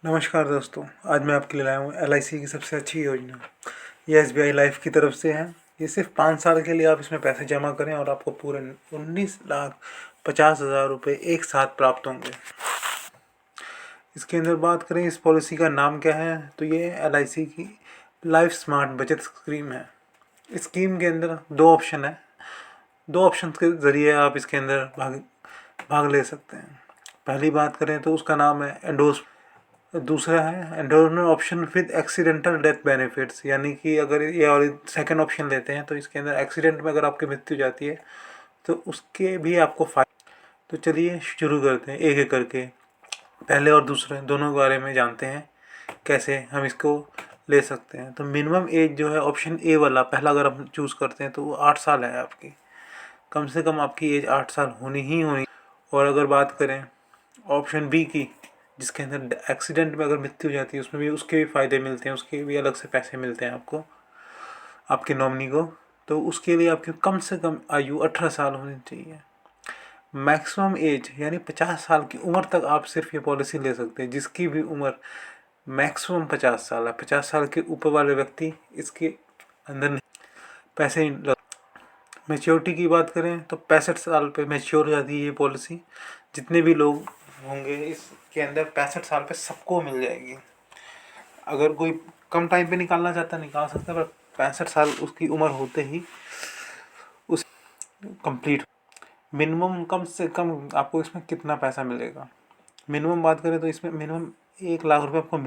नमस्कार दोस्तों, आज मैं आपके लिए लाया हूँ एलआईसी की सबसे अच्छी योजना। ये एसबीआई लाइफ की तरफ से है। ये सिर्फ 5 साल के लिए आप इसमें पैसे जमा करें और आपको पूरे 19,50,000 रुपये एक साथ प्राप्त होंगे। इसके अंदर बात करें इस पॉलिसी का नाम क्या है, तो ये एलआईसी की लाइफ स्मार्ट बचत स्कीम है। इस स्कीम के अंदर दो ऑप्शन है। दो ऑप्शन के ज़रिए आप इसके अंदर भाग ले सकते हैं। पहली बात करें तो उसका नाम है एंडोस। दूसरा है एंडोर्नर option with accidental death benefits, यानी कि अगर ये और सेकंड ऑप्शन लेते हैं तो इसके अंदर एक्सीडेंट में अगर आपकी मृत्यु जाती है तो उसके भी आपको फायदे। तो चलिए शुरू करते हैं एक एक करके। पहले और दूसरे दोनों के बारे में जानते हैं कैसे हम इसको ले सकते हैं। तो मिनिमम एज जो है ऑप्शन ए वाला पहला अगर हम चूज़ करते हैं तो वो 8 साल है आपकी। कम से कम आपकी एज 8 साल होनी ही होनी। और अगर बात करें ऑप्शन बी की, जिसके अंदर एक्सीडेंट में अगर मृत्यु हो जाती है उसमें भी उसके भी फ़ायदे मिलते हैं, उसके भी अलग से पैसे मिलते हैं आपको, आपके नॉमिनी को। तो उसके लिए आपकी कम से कम आयु 18 साल होनी चाहिए। मैक्सिमम एज यानी 50 साल की उम्र तक आप सिर्फ ये पॉलिसी ले सकते हैं। जिसकी भी उम्र मैक्सिमम 50 साल है, 50 साल के ऊपर वाले व्यक्ति इसके अंदर नहीं पैसे। मैच्योरिटी की बात करें तो 65 साल पे मैच्योर हो जाती है ये पॉलिसी। जितने भी लोग होंगे इसके अंदर 65 साल पे सबको मिल जाएगी। अगर कोई कम टाइम पे निकालना चाहता है निकाल सकता है, पर 65 साल उसकी उम्र होते ही उस कंप्लीट। मिनिमम कम से कम आपको इसमें कितना पैसा मिलेगा, मिनिमम बात करें तो इसमें मिनिमम 1 लाख रुपये आपको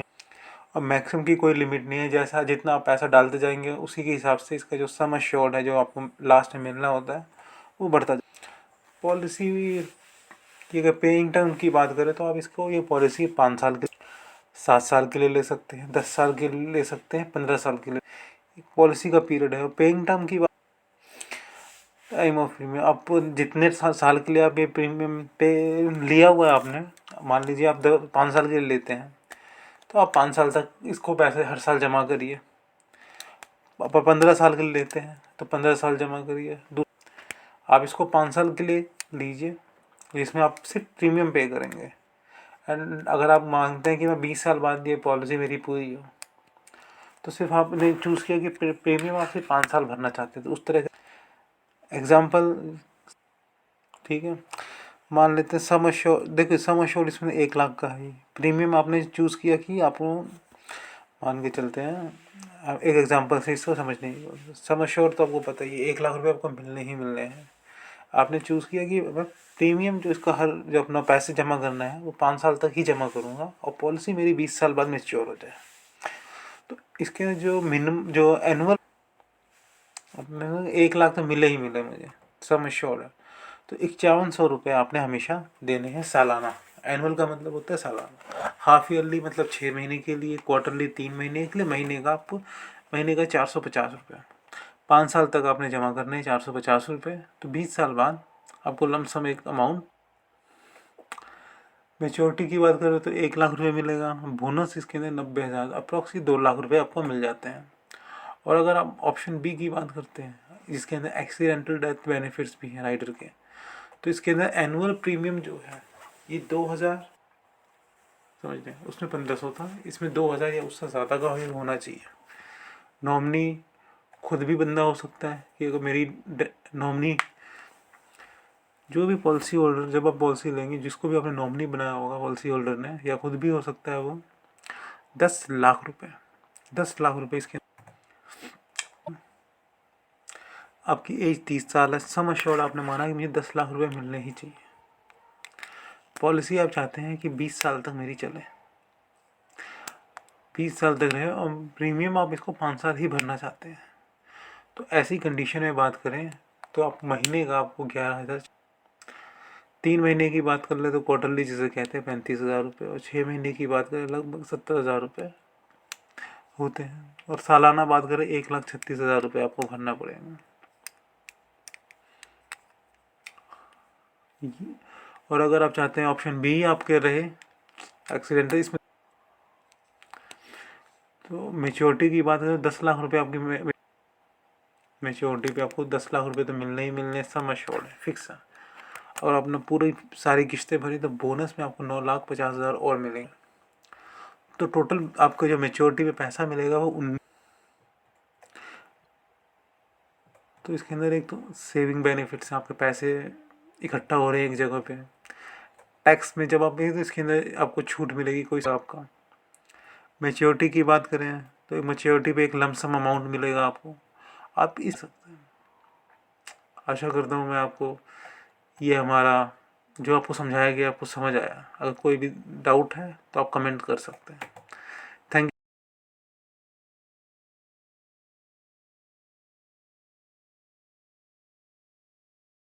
और मैक्सिमम की कोई लिमिट नहीं है। जैसा जितना आप पैसा डालते जाएंगे उसी के हिसाब से इसका जो सम एश्योर्ड है जो आपको लास्ट में मिलना होता है वो बढ़ता जाए। पॉलिसी की अगर पेइंग टर्म की बात करें तो आप इसको ये पॉलिसी 5 साल के 7 साल के लिए ले सकते हैं, 10 साल के लिए ले सकते हैं, 15 साल के लिए पॉलिसी का पीरियड है। पेइंग टर्म की बात टाइम ऑफ प्रीमियम, आप जितने साल के लिए आप ये प्रीमियम पे लिया हुआ है आपने, मान लीजिए आप 5 साल के लिए लेते हैं तो आप 5 साल तक इसको पैसे हर साल जमा करिए। आप 15 साल के लिए लेते हैं तो 15 साल जमा करिए। आप इसको 5 साल के लिए लीजिए जिसमें आप सिर्फ प्रीमियम पे करेंगे। एंड अगर आप मांगते हैं कि मैं 20 साल बाद ये पॉलिसी मेरी पूरी हो तो सिर्फ आपने चूज़ किया कि प्रीमियम आप सिर्फ 5 साल भरना चाहते हैं तो उस तरह का एग्जाम्पल। ठीक है, मान लेते हैं सम एश्योर्ड। देखिए सम एश्योर्ड इसमें 1 लाख का है। प्रीमियम आपने चूज़ किया कि आपको मान के चलते हैं, आप एक एग्जांपल से इसको समझने की। सम एश्योर्ड तो आपको पता ही है 1 लाख रुपये आपको मिलने ही मिलने हैं। आपने चूज़ किया कि मैं प्रीमियम जो इसका हर जो अपना पैसे जमा करना है वो 5 साल तक ही जमा करूँगा और पॉलिसी मेरी 20 साल बाद मैच्योर हो जाए। तो इसके जो मिनिमम जो एनुअल अपने 1 लाख तो मिले ही मिले मुझे, सम एश्योर्ड है। तो 5100 रुपये आपने हमेशा देने हैं सालाना। एनुअल का मतलब होता है सालाना। हाफ ईयरली मतलब 6 महीने के लिए, क्वार्टरली 3 महीने के लिए, महीने का आपको महीने का 450 रुपये। 5 साल तक आपने जमा करने हैं 450 रुपये। तो 20 साल बाद आपको लमसम एक अमाउंट। मेच्योरिटी की बात करें तो 1 लाख रुपये मिलेगा। बोनस इसके अंदर 90,000 अप्रॉक्सी 2 लाख रुपये आपको मिल जाते हैं। और अगर आप ऑप्शन बी की बात करते हैं जिसके अंदर एक्सीडेंटल डेथ बेनिफिट्स भी हैं राइडर के, तो इसके अंदर एनुअल प्रीमियम जो है ये 2,000 समझ लें, उसमें 1,500 था, इसमें 2,000 या उससे ज़्यादा का ही होना चाहिए। नॉमिनी खुद भी बंदा हो सकता है कि अगर मेरी नॉमिनी जो भी पॉलिसी होल्डर, जब आप पॉलिसी लेंगे जिसको भी आपने नॉमिनी बनाया होगा पॉलिसी होल्डर ने, या खुद भी हो सकता है वो 10 लाख रुपये। 10 लाख रुपये इसके। आपकी एज 30 साल है, सम एश्योर्ड आपने माना कि मुझे 10 लाख रुपये मिलने ही चाहिए। पॉलिसी आप चाहते हैं कि 20 साल तक मेरी चले, 20 साल तक रहे और प्रीमियम आप इसको 5 साल ही भरना चाहते हैं। तो ऐसी कंडीशन में बात करें तो आप महीने का आपको 11,000। 3 महीने की बात कर ले तो क्वार्टरली जिसे कहते हैं 35,000 रुपये, और 6 महीने की बात करें लगभग 70,000 रुपये होते हैं। और सालाना बात करें 1,36,000 रुपये आपको भरना पड़ेगा। और अगर आप चाहते हैं ऑप्शन बी आपके रहे एक्सीडेंटल, इसमें तो मेच्योरिटी की बात करें 10 लाख रुपये आपकी मेच्योरिटी पे आपको 10 लाख रुपये तो मिलने ही मिलने, सम एश्योर्ड है, फिक्स है। और आपने पूरी सारी किस्तें भरी तो बोनस में आपको 9,50,000 और मिलेंगे। तो टोटल आपको जो मैच्योरिटी पे पैसा मिलेगा वो तो इसके अंदर एक तो सेविंग बेनिफिट्स, आपके पैसे इकट्ठा हो रहे हैं एक जगह पे। टैक्स में जब आप तो इसके अंदर आपको छूट मिलेगी कोई सा आपका। मैच्योरिटी की बात करें तो मैच्योरिटी पे एक लमसम अमाउंट मिलेगा आपको, आप इस सकते हैं। आशा करता हूँ मैं आपको ये हमारा जो आपको समझाया गया आपको समझ आया। अगर कोई भी डाउट है तो आप कमेंट कर सकते हैं।